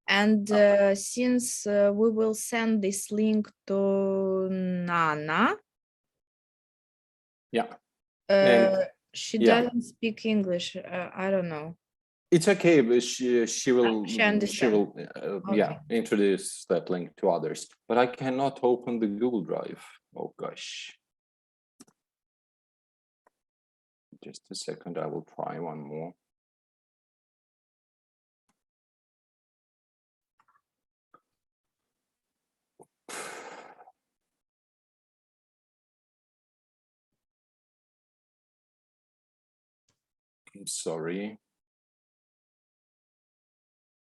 And since we will send this link to Nana, she doesn't speak English. I don't know. It's okay, but she will Okay. introduce that link to others. But I cannot open the Google Drive. Oh gosh. Just a second, I will try one more. I'm sorry,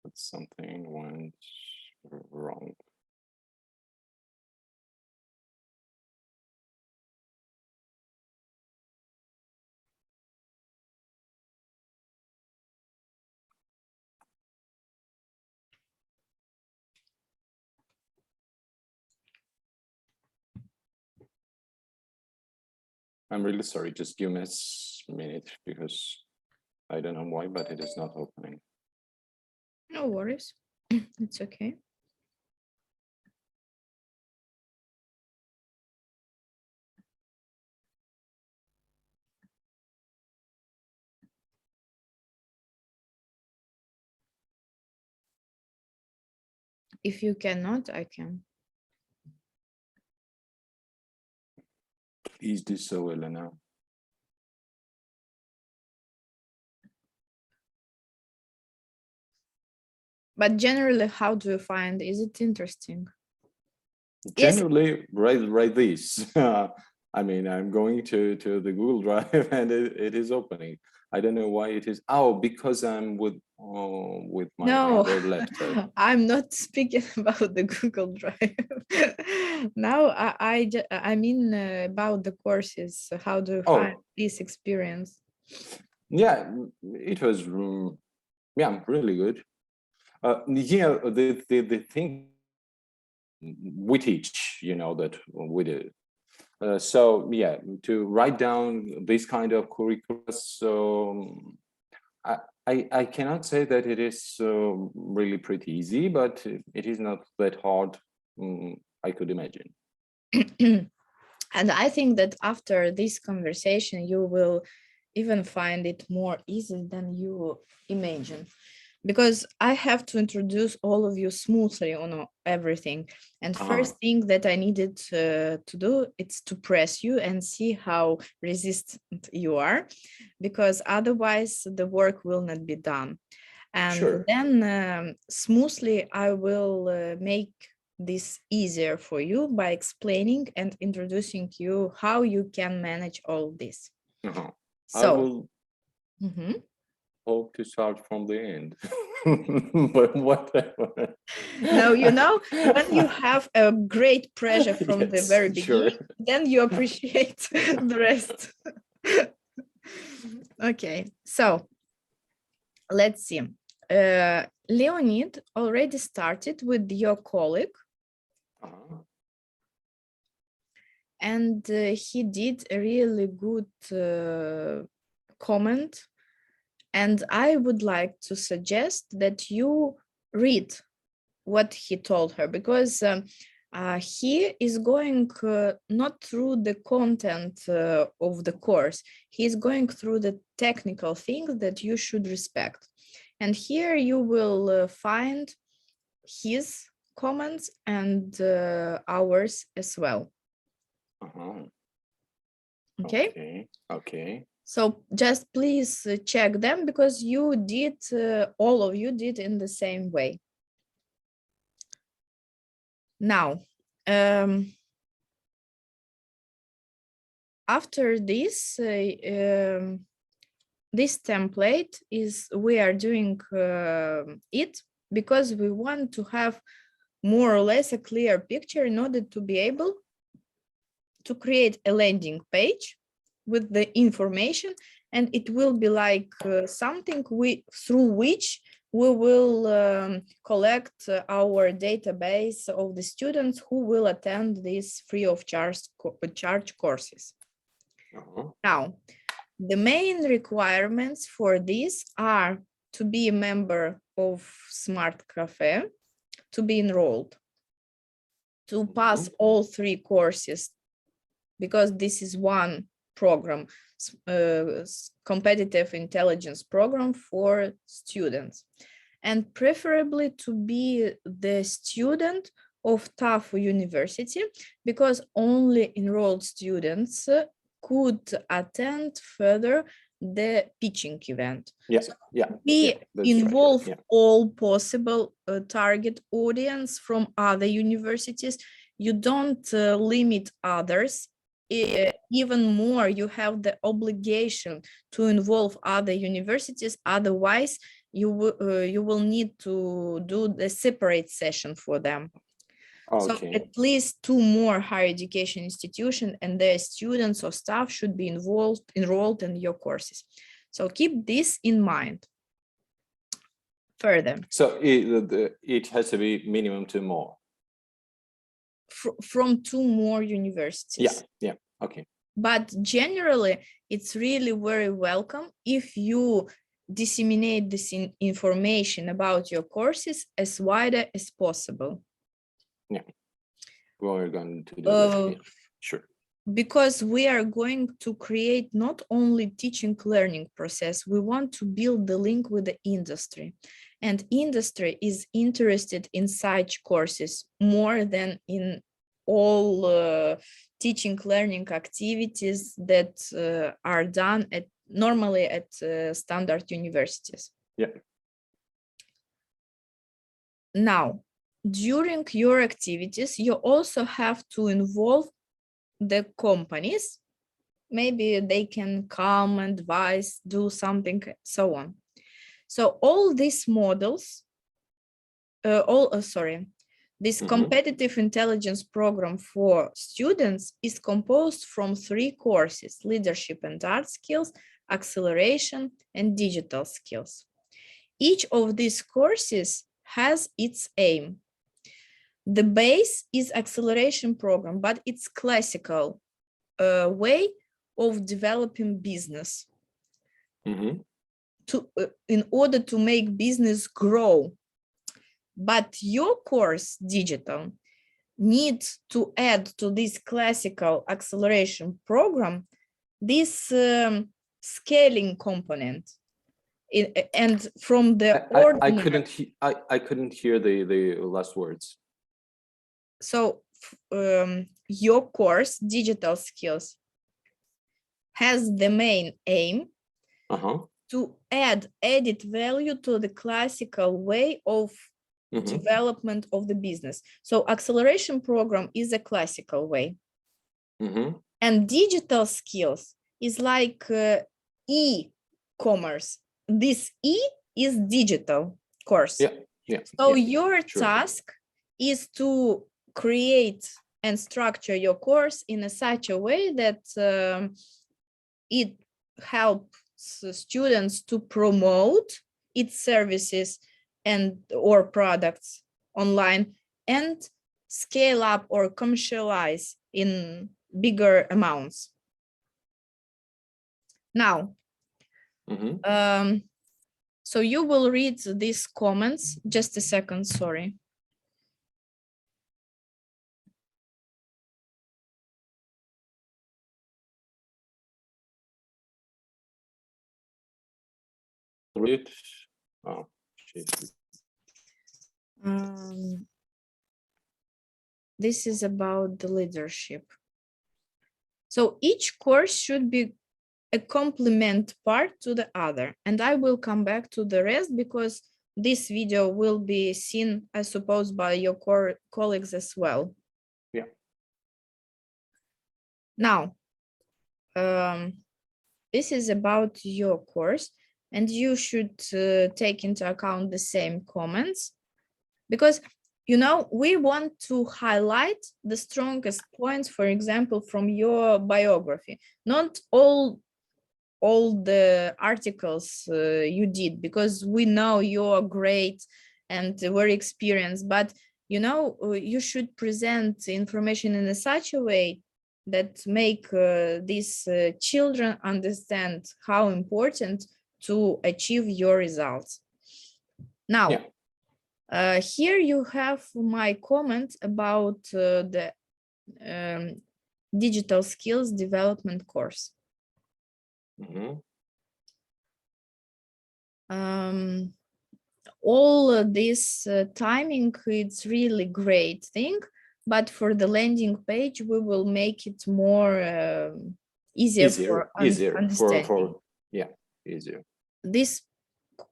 but something went wrong. I'm really sorry, just give me a minute because I don't know why, but it is not opening. No worries. It's okay. If you cannot, I can. Please do so, Elena. But generally, how do you find? Is it interesting? Generally, yes. write this. I mean, I'm going to the Google Drive and it is opening. I don't know why it is. Oh, because I'm with my other laptop. I'm not speaking about the Google Drive. Now I mean about the courses. How do you find this experience? Yeah, it was really good. Yeah, the thing we teach, you know, that we do. So yeah, to write down this kind of curricula, so I cannot say that it is really pretty easy, but it is not that hard, I could imagine. And I think that after this conversation, you will even find it more easy than you imagine. Because I have to introduce all of you smoothly on everything. And first thing that I needed to do, it's to press you and see how resistant you are, because otherwise the work will not be done. And then smoothly, I will make this easier for you by explaining and introducing you how you can manage all this. So, I will hope to start from the end, but whatever. No, you know, when you have a great pressure from the very beginning, then you appreciate the rest. Okay, so let's see. Leonid already started with your colleague. And he did a really good comment. And I would like to suggest that you read what he told her, because he is going not through the content of the course. He's going through the technical things that you should respect. And here you will find his comments and ours as well. Okay. So just please check them, because you did, all of you did in the same way. Now, after this, this template is, we are doing it because we want to have more or less a clear picture in order to be able to create a landing page with the information, and it will be like something through which we will collect our database of the students who will attend these free of charge courses. Now, the main requirements for this are to be a member of Smart Cafe, to be enrolled, to pass all 3 courses, because this is one program, competitive intelligence program for students, and preferably to be the student of TAFE University, because only enrolled students could attend further the pitching event. So we that's involve right. all possible target audience from other universities. You don't limit others. Even more, you have the obligation to involve other universities. Otherwise, you will need to do the separate session for them. So at least 2 more higher education institutions and their students or staff should be enrolled in your courses. So keep this in mind. Further. So it has to be minimum 2 more. From 2 more universities. Yeah, okay. But generally, it's really very welcome if you disseminate this information about your courses as wider as possible. Yeah, we're going to do that. Yeah, sure. Because we are going to create not only teaching learning process, we want to build the link with the industry. And industry is interested in such courses more than in all teaching learning activities that are done normally at standard universities. Yeah. Now, during your activities, you also have to involve the companies. Maybe they can come, advise, do something, so on. So all these models, this competitive intelligence program for students is composed from 3 courses: leadership and art skills, acceleration, and digital skills. Each of these courses has its aim. The base is acceleration program, but it's classical way of developing business. In order to make business grow. But your course, digital, needs to add to this classical acceleration program this scaling component. And from the I couldn't hear the last words. So your course, digital skills, has the main aim to add added value to the classical way of development of the business. So acceleration program is a classical way. And digital skills is like e-commerce. This E is digital course. So your task is to create and structure your course in such a way that it helps students to promote its services and or products online and scale up or commercialize in bigger amounts. Now, so you will read these comments. Just a second, sorry. Read. Oh, geez. This is about the leadership. So each course should be a complement part to the other. And I will come back to the rest because this video will be seen, I suppose, by your colleagues as well. Yeah. Now, this is about your course, and you should take into account the same comments because, you know, we want to highlight the strongest points, for example, from your biography, not all the articles you did, because we know you're great and very experienced, but you know, you should present information in such a way that make these children understand how important to achieve your results. Now, Yeah. here you have my comment about the digital skills development course. Mhm. All this timing, it's really great thing, but for the landing page, we will make it more easier for understanding. Yeah, easier. This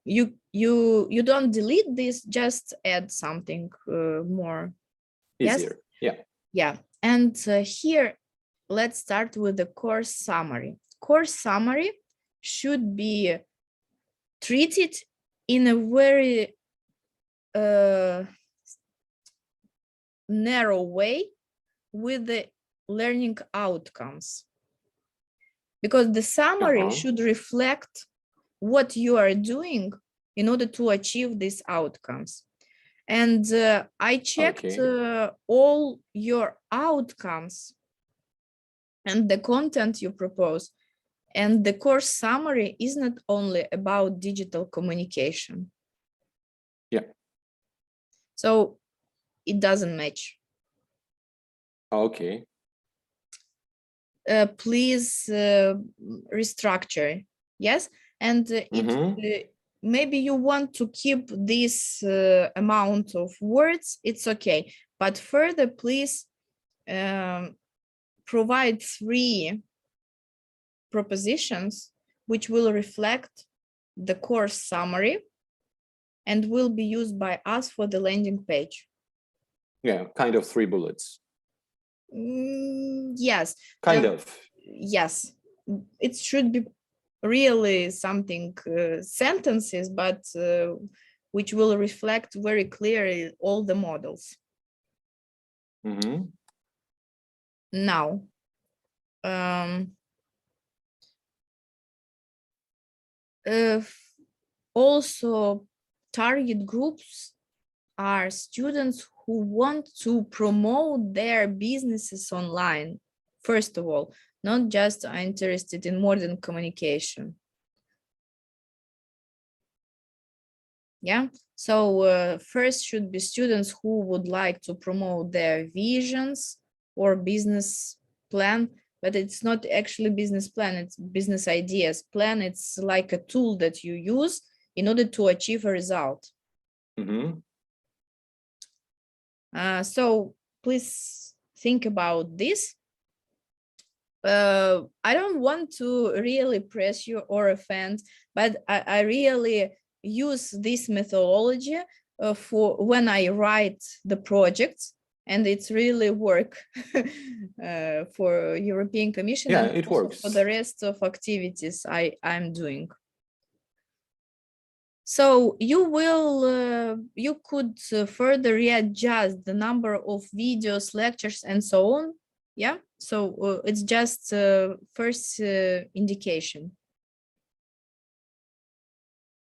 you don't delete this, just add something more. Easier. Yes? Yeah. Yeah. And here, let's start with the course summary. Course summary should be treated in a very narrow way with the learning outcomes, because the summary should reflect what you are doing in order to achieve these outcomes. And I checked all your outcomes and the content you propose. And the course summary is not only about digital communication. Yeah. So it doesn't match. Okay. Please restructure. Yes. And maybe you want to keep this amount of words, it's okay. But further, please provide 3 propositions which will reflect the course summary and will be used by us for the landing page. Yeah, kind of 3 bullets. Yes. Kind of. Yes. It should be really something sentences, but which will reflect very clearly all the models. Now, also target groups are students who want to promote their businesses online, first of all, not just are interested in modern communication. Yeah, so first should be students who would like to promote their visions or business plan, but it's not actually business plan, it's business ideas plan. It's like a tool that you use in order to achieve a result. So please think about this. I don't want to really press you or offend, but I really use this methodology for when I write the projects, and it's really work for European Commission. Yeah, and it also works. For the rest of activities I'm doing. So you will, you could further readjust the number of videos, lectures, and so on. Yeah, so it's just first indication.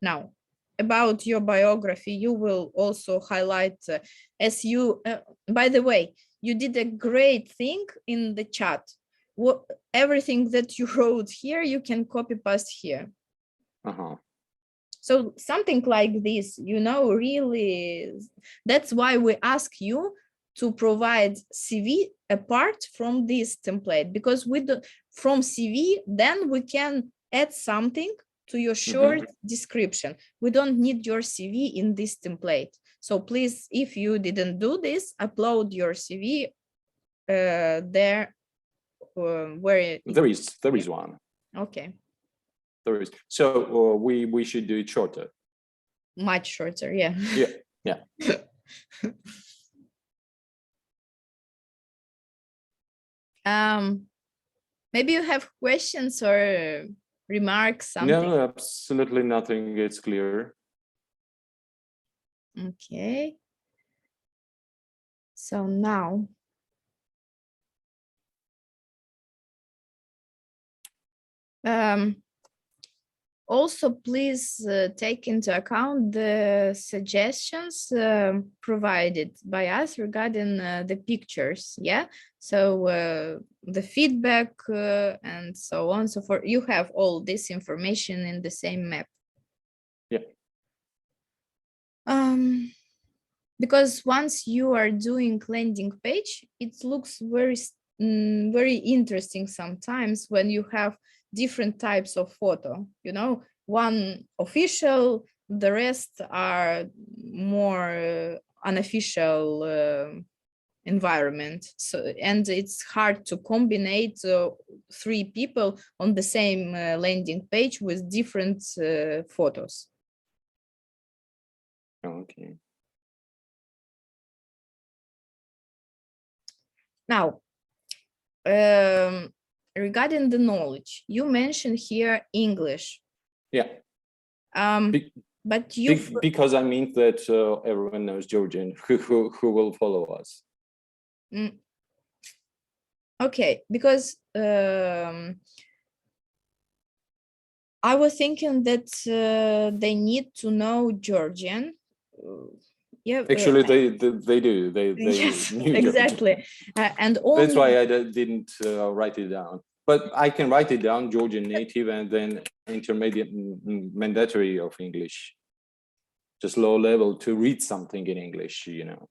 Now, about your biography, you will also highlight as you, by the way, you did a great thing in the chat. Everything that you wrote here, you can copy paste here. So something like this, you know, really, that's why we ask you to provide CV apart from this template, because with from CV, then we can add something to your short description. We don't need your CV in this template. So please, if you didn't do this, upload your CV there where there is one. Okay. There is. So we should do it shorter. Much shorter, yeah. Yeah. Maybe you have questions or remarks, something? No, absolutely nothing. It's clear. Okay. So now, also please take into account the suggestions provided by us regarding the pictures. Yeah, so the feedback and so on, so forth. You have all this information in the same map. Yeah. Because once you are doing landing page, it looks very interesting sometimes when you have different types of photo, you know, one official, the rest are more unofficial environment. So, and it's hard to combine three people on the same landing page with different photos. Okay. Now, regarding the knowledge, you mentioned here English. Yeah. But you because I mean that everyone knows Georgian who will follow us. Okay, because I was thinking that they need to know Georgian. Yeah, actually they do. They yes, knew exactly. And only that's why I didn't write it down. But I can write it down, Georgian native, and then intermediate mandatory of English, just low level to read something in English, you know.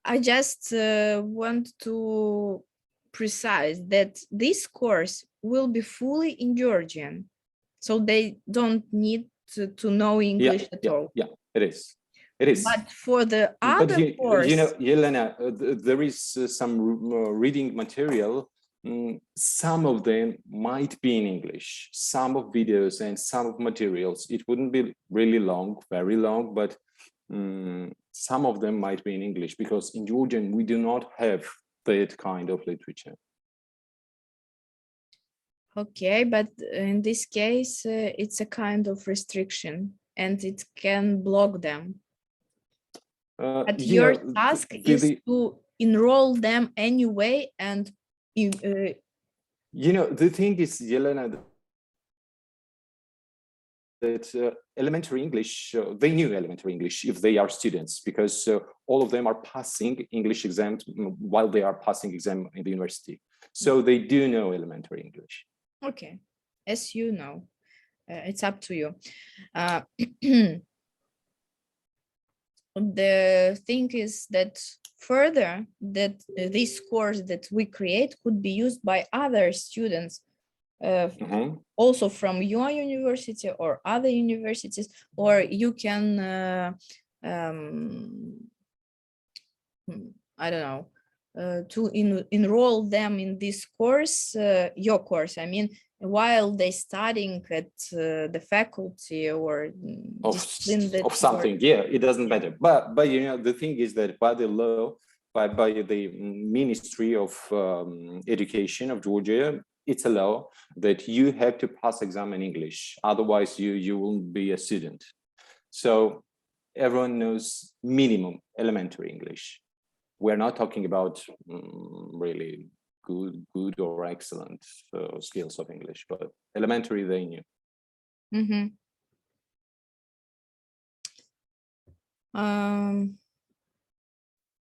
I just want to precise that this course will be fully in Georgian, so they don't need to know English at all. Yeah, it is. It is. But for the other course, you know, Yelena, there is some reading material. Some of them might be in English, some of videos and some of materials. It wouldn't be really long, very long, but some of them might be in English because in Georgian, we do not have that kind of literature. Okay, but in this case, it's a kind of restriction and it can block them. But your task is to enroll them anyway. And you know, the thing is, Yelena, that elementary English, they knew elementary English if they are students, because all of them are passing English exams while they are passing exam in the university. So they do know elementary English. Okay, as you know, it's up to you. The thing is that further that this course that we create could be used by other students also from your university or other universities, or you can I don't know, to enroll them in this course, your course, I mean, while they studying at the faculty or of something. Yeah, it doesn't matter. But you know, the thing is that by the law, by the Ministry of Education of Georgia, it's a law that you have to pass exam in English. Otherwise, you won't be a student. So everyone knows minimum elementary English. We're not talking about really good or excellent skills of English, but elementary they knew.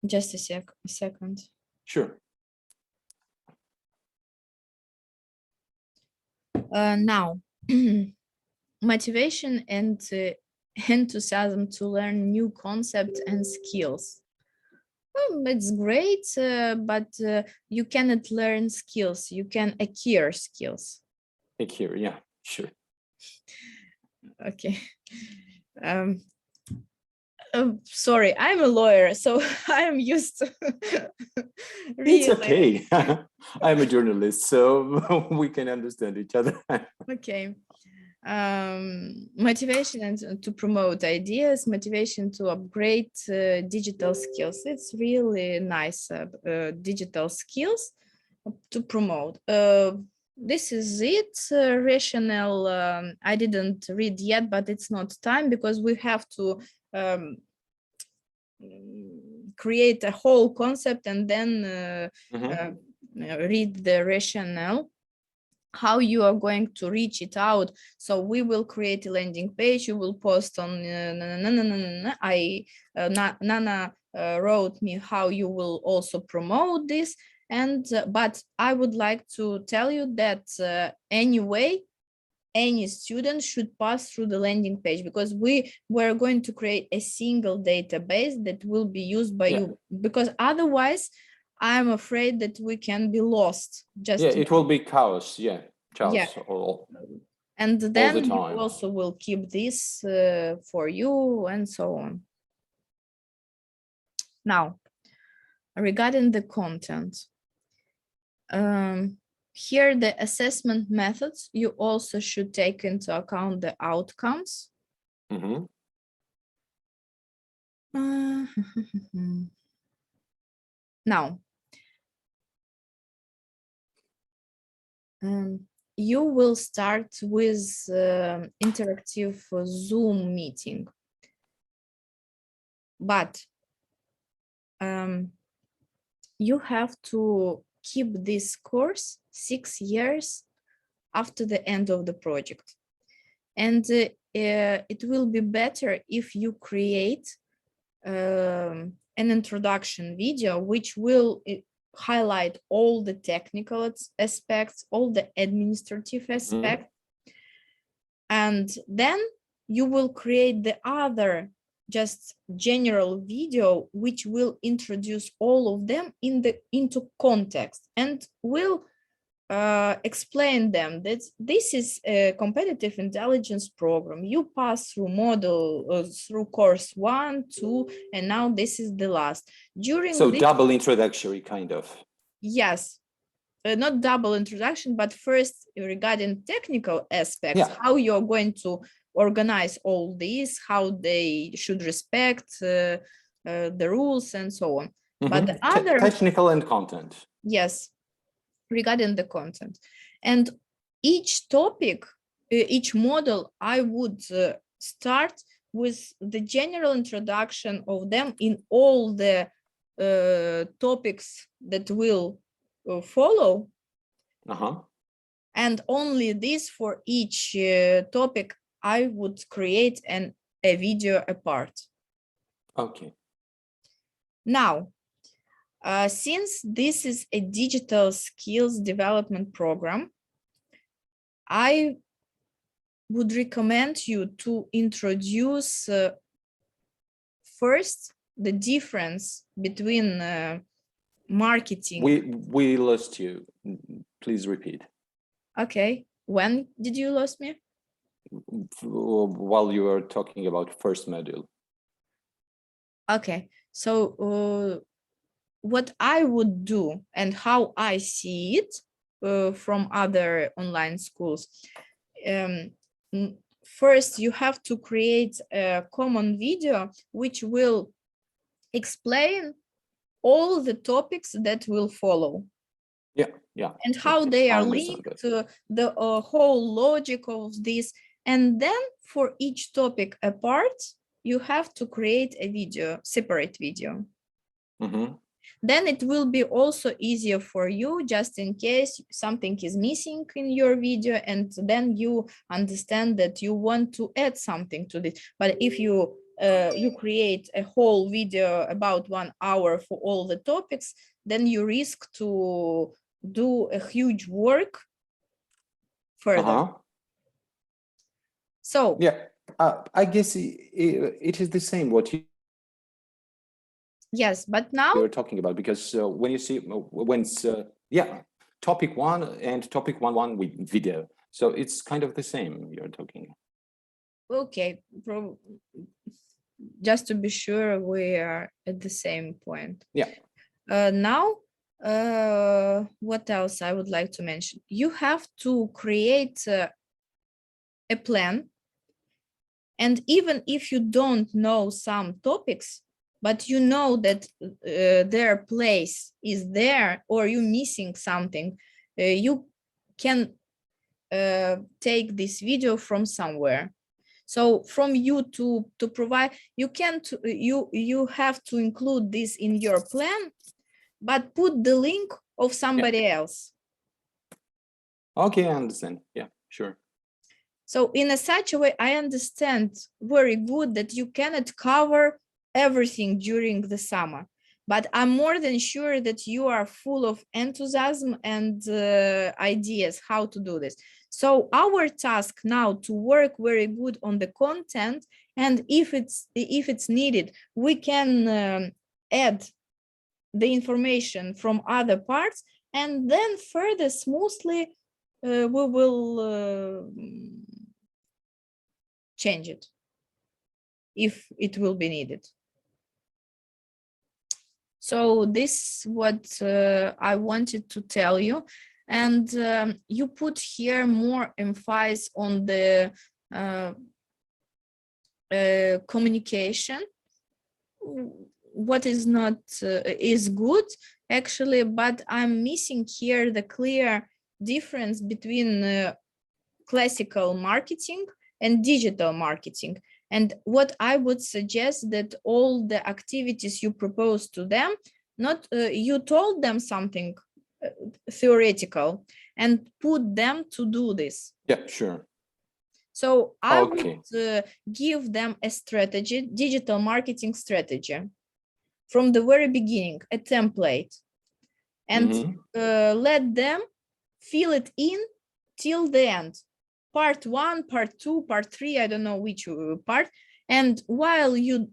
Just a second. Sure. Now, motivation and enthusiasm to learn new concepts and skills. Well, it's great, but you cannot learn skills. You can acquire skills. Acquire, yeah, sure. Okay. Sorry, I'm a lawyer, so I'm used to really. It's okay. I'm a journalist, so we can understand each other. Okay. Motivation and to promote ideas, motivation to upgrade digital skills. It's really nice digital skills to promote. This is it. Rationale, I didn't read yet, but it's not time because we have to create a whole concept and then read the rationale, how you are going to reach it out. So we will create a landing page, you will post on Nana wrote me how you will also promote this. And but I would like to tell you that anyway, any student should pass through the landing page, because we were going to create a single database that will be used by you, because otherwise I'm afraid that we can be lost. Just it will be chaos. Chaos and all then the you time. also will keep this for you and so on. Now, regarding the content, here the assessment methods, you also should take into account the outcomes. Mm-hmm. Now, you will start with interactive Zoom meeting, but you have to keep this course 6 years after the end of the project. And it will be better if you create an introduction video, which will highlight all the technical aspects, all the administrative aspects. And then you will create the other just general video, which will introduce all of them into context and will explain them that this is a competitive intelligence program. You pass through through course 1, 2, and now this is the last. So double introductory kind of. Yes, not double introduction, but first regarding technical aspects, how you're going to organize all these, how they should respect the rules and so on. But the other technical and content. Yes, regarding the content. And each topic, each model, I would start with the general introduction of them in all the topics that will follow. And only this for each topic, I would create a video apart. Okay. Now, since this is a digital skills development program, I would recommend you to introduce first the difference between marketing. We lost you. Please repeat. Okay. When did you lose me? While you were talking about first module. Okay. So what I would do and how I see it from other online schools. First, you have to create a common video which will explain all the topics that will follow. And how they are linked to the whole logic of this. And then for each topic apart, you have to create a video, separate video. Then it will be also easier for you, just in case something is missing in your video, and then you understand that you want to add something to this. But if you create a whole video about 1 hour for all the topics, then you risk to do a huge work further. So I guess it is the same what you. Yes, but now you're talking about, because when you see topic 1 and topic 1 with video, so it's kind of the same you're talking. Okay, just to be sure we are at the same point. Now what else I would like to mention? You have to create a plan, and even if you don't know some topics, but you know that their place is there, or you're missing something, you can take this video from somewhere. So from you to provide, you have to include this in your plan, but put the link of somebody else. Okay, I understand. Yeah, sure. So in such a way, I understand very good that you cannot cover everything during the summer, but I'm more than sure that you are full of enthusiasm and ideas how to do this. So our task now to work very good on the content, and if it's needed, we can add the information from other parts, and then further smoothly we will change it if it will be needed. So this is what I wanted to tell you. And you put here more emphasis on the communication. What is not is good actually, but I'm missing here the clear difference between classical marketing and digital marketing. And what I would suggest that all the activities you propose to them, not you told them something theoretical and put them to do this. Yeah, sure. So I would give them a strategy, digital marketing strategy, from the very beginning, a template, and let them fill it in till the end. Part 1, part 2, part 3, I don't know which part. And while you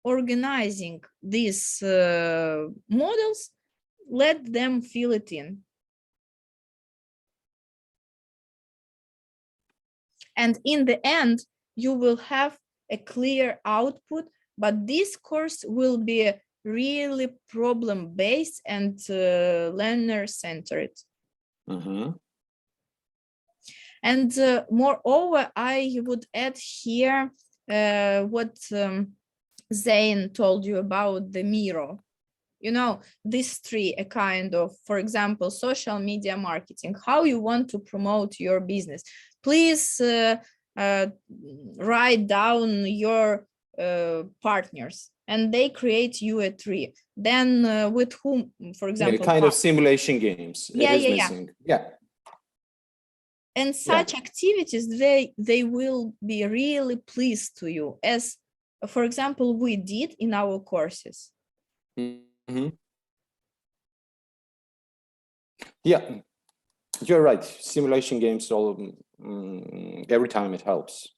organizing these models, let them fill it in. And in the end, you will have a clear output, but this course will be really problem-based and learner-centered. And moreover, I would add here what Zain told you about the mirror. You know, these three, a kind of, for example, social media marketing, how you want to promote your business. Please write down your partners, and they create you a tree. Then with whom, for example, kind of simulation games. Yeah. And such activities, they will be really pleased to you, as, for example, we did in our courses. Yeah, you're right. Simulation games, every time it helps,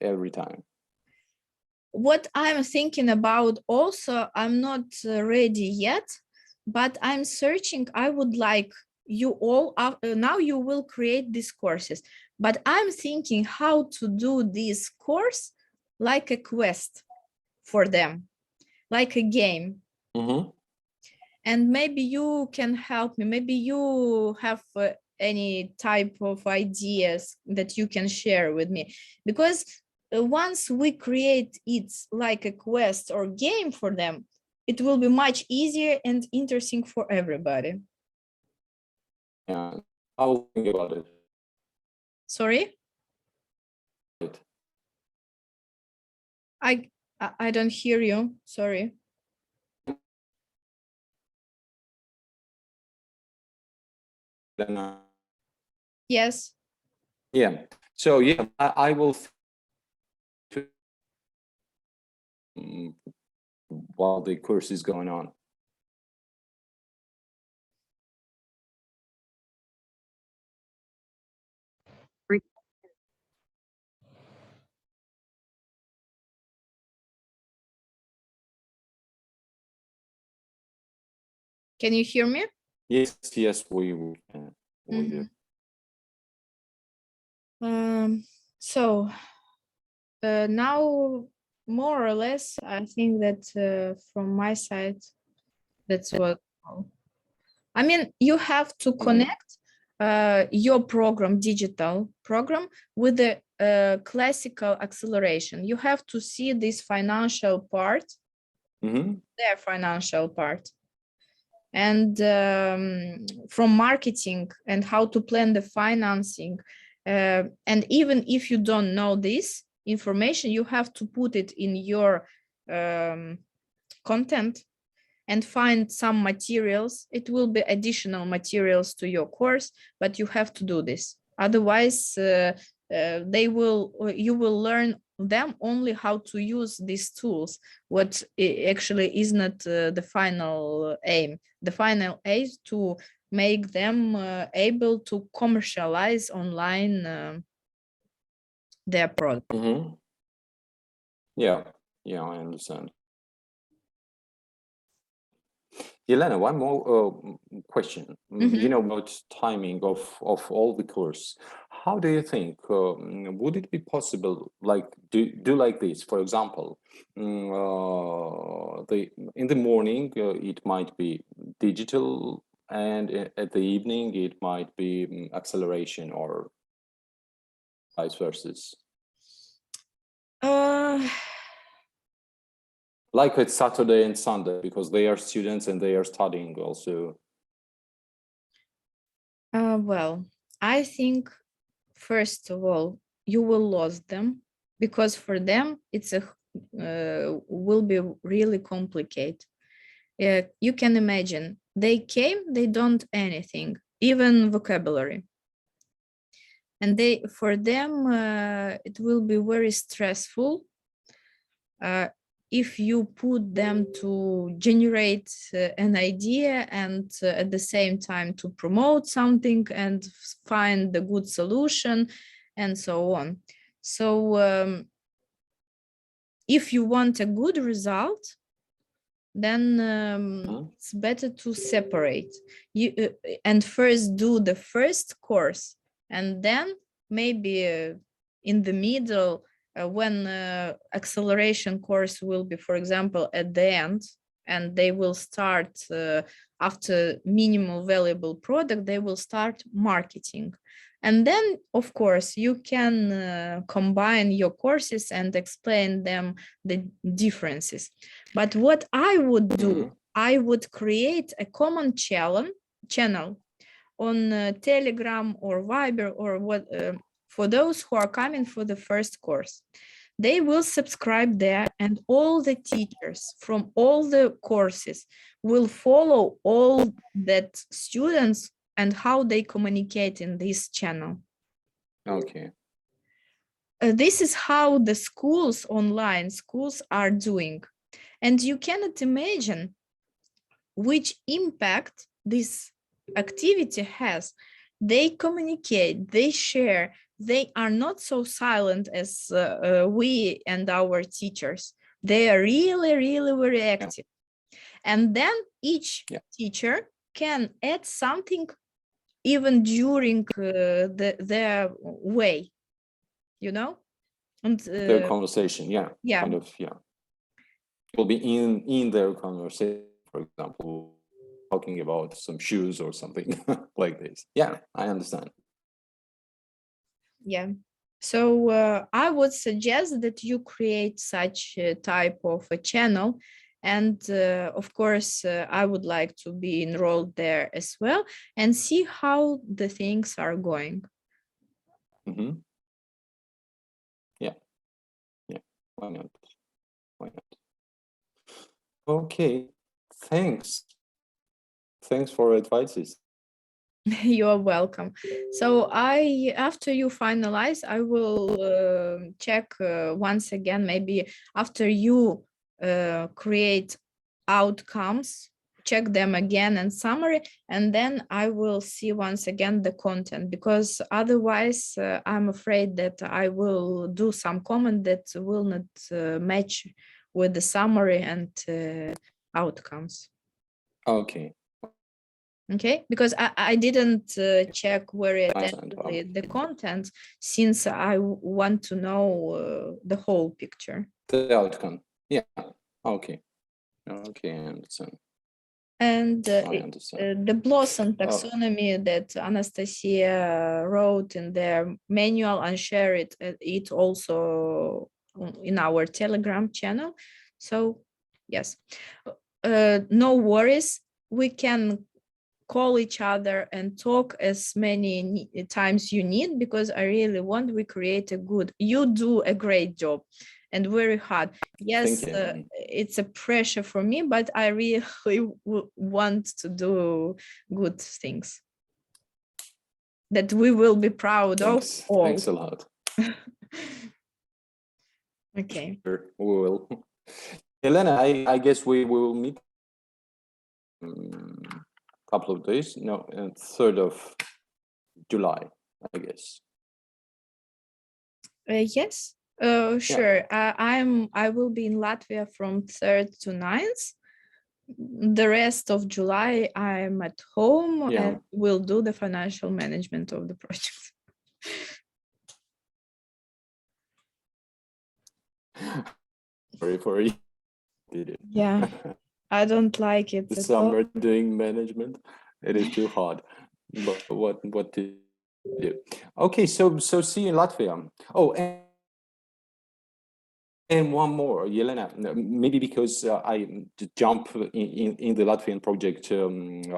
every time. What I'm thinking about also, I'm not ready yet, but I'm searching. I would like you all, now you will create these courses, but I'm thinking how to do this course like a quest for them, like a game. And maybe you can help me. Maybe you have any type of ideas that you can share with me, because once we create it like a quest or game for them, it will be much easier and interesting for everybody. Yeah, I'll think about it. Sorry? I don't hear you. Sorry. Yes. Yeah. So yeah, I will while the course is going on. Can you hear me? Yes, we do. So now, more or less, I think that from my side, that's what I mean. You have to connect your program, digital program, with the classical acceleration. You have to see this financial part, their financial part. And from marketing and how to plan the financing. And even if you don't know this information, you have to put it in your content and find some materials. It will be additional materials to your course, but you have to do this. Otherwise, you will learn them only how to use these tools, what actually is not the final aim. The final aim is to make them able to commercialize online their product. Mm-hmm. Yeah, I understand. Yelena, one more question. You know, about timing of all the course. How do you think, would it be possible, like do like this? For example, in the morning it might be digital, and at the evening it might be acceleration, or vice versa. Like it's Saturday and Sunday, because they are students and they are studying also. Well, I think first of all, you will lose them, because for them it's will be really complicated. You can imagine they came, they don't anything, even vocabulary, and for them it will be very stressful if you put them to generate an idea and at the same time to promote something and find the good solution and so on. So if you want a good result, then it's better to separate you and first do the first course, and then maybe in the middle, when acceleration course will be, for example, at the end, and they will start after minimal valuable product, they will start marketing. And then, of course, you can combine your courses and explain them the differences. But what I would do, I would create a common channel on Telegram or Viber or what for those who are coming for the first course. They will subscribe there, and all the teachers from all the courses will follow all that students and how they communicate in this channel. Okay. This is how the schools, online schools, are doing. And you cannot imagine which impact this activity has. They communicate, they share, they are not so silent as we and our teachers. They are really, really very active. And then each teacher can add something even during their way, you know? And their conversation, kind of, will be in their conversation, for example, talking about some shoes or something like this. I understand. So I would suggest that you create such a type of a channel. And of course, I would like to be enrolled there as well and see how the things are going. Why not? Okay, thanks for advices. You're welcome. So after you finalize, I will check once again, maybe after you create outcomes, check them again and summary, and then I will see once again the content, because otherwise I'm afraid that I will do some comment that will not match with the summary and outcomes. Okay, because I didn't check very attentively the content, since I want to know the whole picture. The outcome, okay, I understand. And the Blossom taxonomy that Anastasia wrote in their manual and shared it also in our Telegram channel. So yes, no worries. We can call each other and talk as many times you need, because I really want we create a good, you do a great job and very hard. Yes, it's a pressure for me, but I really want to do good things that we will be proud of all. Thanks a lot. Okay. Sure, we will. Elena, I guess we will meet couple of days. No, 3rd of July, I guess. Yes. Sure. I will be in Latvia from 3rd to 9th. The rest of July, I'm at home and will do the financial management of the project. Sorry for you. Yeah, I don't like it. The summer doing management, it is too hard. But what to do? Okay, so see you in Latvia. Oh, and one more, Yelena, maybe because I jump in the Latvian project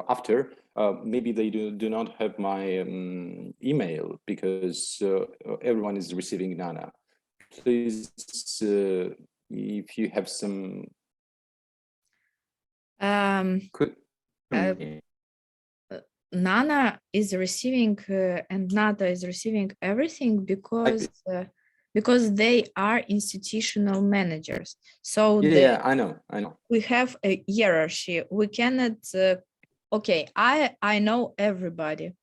after, maybe they do not have my email because everyone is receiving Nana. Please, if you have some... Nana is receiving and Nada is receiving everything because they are institutional managers. So I know. We have a hierarchy. We cannot. Okay, I know everybody,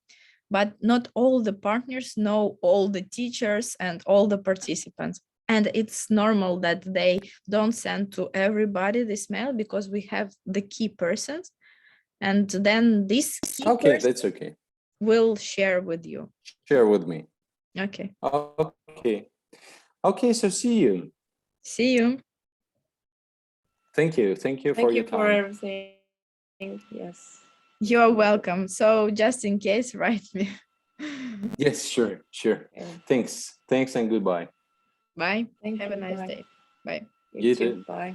but not all the partners know all the teachers and all the participants. And it's normal that they don't send to everybody this mail because we have the key persons. And then this that's okay. Will share with you. Share with me. Okay. Okay, so see you. See you. Thank you for your time. For everything. Yes. You're welcome. So just in case, write me. Yes, sure. Thanks and goodbye. Bye. Have a nice day. Bye. You too. Bye.